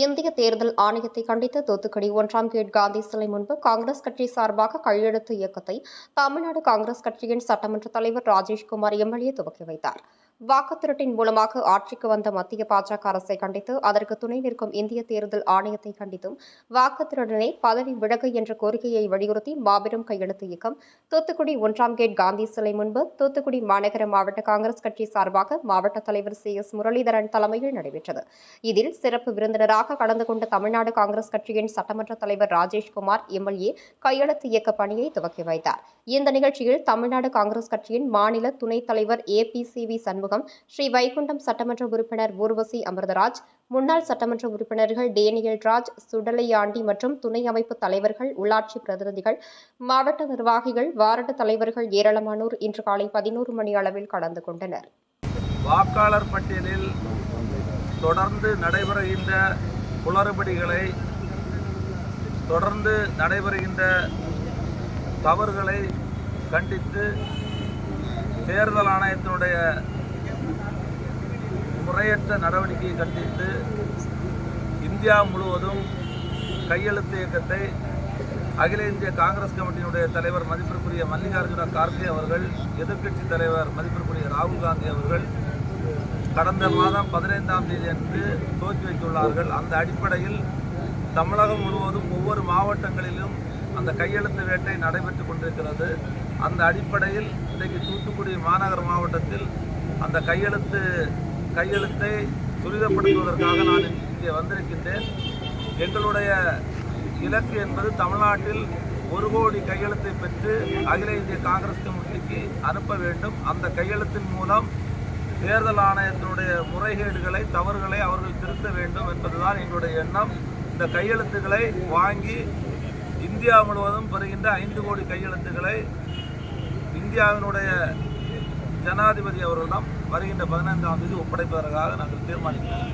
இந்திய தேர்தல் ஆணையத்தை கண்டித்து தூத்துக்குடி 1ஆம் கேட் காந்தி சிலை முன்பு காங்கிரஸ் கட்சி சார்பாக கையெழுத்து இயக்கத்தை தமிழ்நாடு காங்கிரஸ் கட்சியின் சட்டமன்ற தலைவர் ராஜேஷ்குமார் எம்எல்ஏ துவக்கி வைத்தார். வாக்குத்திரட்டின் மூலமாக ஆட்சிக்கு வந்த மத்திய பாஜக அரசை கண்டித்து அதற்கு துணை நிற்கும் இந்திய தேர்தல் ஆணையத்தை கண்டித்தும் வாக்குத்திரடனே பதவி விலகு என்ற கோரிக்கையை வலியுறுத்தி மாபெரும் கையெழுத்து இயக்கம் தூத்துக்குடி 1ஆம் கேட் காந்தி சிலை முன்பு தூத்துக்குடி மாநகர மாவட்ட காங்கிரஸ் கட்சி சார்பாக மாவட்ட தலைவர் CS முரளிதரன் தலைமையில் நடைபெற்றது. இதில் சிறப்பு விருந்தினராக கலந்து கொண்ட தமிழ்நாடு காங்கிரஸ் கட்சியின் சட்டமன்ற தலைவர் ராஜேஷ்குமார் எம்எல்ஏ கையெழுத்து இயக்க பணியை துவக்கி வைத்தார். இந்த நிகழ்ச்சியில் தமிழ்நாடு காங்கிரஸ் கட்சியின் மாநில துணைத் தலைவர் APCV சண்முகம், ஸ்ரீ வைகுண்டம் சட்டமன்ற உறுப்பினர் ஊர்வசி அமிர்தராஜ், முன்னாள் சட்டமன்ற உறுப்பினர்கள் டேனியல் ராஜ், சுடலையாண்டி மற்றும் துணை அமைப்பு தலைவர்கள், உள்ளாட்சி பிரதிநிதிகள், மாவட்ட நிர்வாகிகள், வார்டு தலைவர்கள் ஏராளமானோர் இன்று காலை 11 மணி அளவில் கலந்து கொண்டனர். வாக்காளர் பட்டியலில் தொடர்ந்து நடைபெறுகின்ற குளறுபடிகளை, தொடர்ந்து நடைபெறுகின்ற தவறுகளை கண்டித்து தேர்தல் ஆணையத்தினுடைய முறையற்ற நடவடிக்கையை கண்டித்து இந்தியா முழுவதும் கையெழுத்து இயக்கத்தை அகில இந்திய காங்கிரஸ் கமிட்டியினுடைய தலைவர் மதிப்பிற்குரிய மல்லிகார்ஜுன கார்கே அவர்கள், எதிர்க்கட்சித் தலைவர் மதிப்பிற்குரிய ராகுல் காந்தி அவர்கள் கடந்த மாதம் 15ஆம் தேதி அன்று துவக்கி வைத்துள்ளார்கள். அந்த அடிப்படையில் தமிழகம் முழுவதும் ஒவ்வொரு மாவட்டங்களிலும் அந்த கையெழுத்து வேட்டை நடைபெற்றுக் கொண்டிருக்கிறது. அந்த அடிப்படையில் இன்றைக்கு தூத்துக்குடி மாநகர மாவட்டத்தில் அந்த கையெழுத்தை துரிதப்படுத்துவதற்காக நான் இங்கே வந்திருக்கின்றேன். எங்களுடைய இலக்கு என்பது தமிழ்நாட்டில் 1 கோடி கையெழுத்தை பெற்று அகில இந்திய காங்கிரஸ் கமிட்டிக்கு அனுப்ப வேண்டும். அந்த கையெழுத்தின் மூலம் தேர்தல் ஆணையத்தினுடைய முறைகேடுகளை, தவறுகளை அவர்கள் திருத்த வேண்டும் என்பதுதான் எங்களுடைய எண்ணம். இந்த கையெழுத்துக்களை வாங்கி இந்தியா முழுவதும் பெறுகின்ற 5 கோடி கையெழுத்துக்களை இந்தியாவினுடைய ஜனாதிபதி அவர்களிடம் வருகின்ற 15ஆம் தேதி ஒப்படைப்பதற்காக நாங்கள் தீர்மானிக்கிறோம்.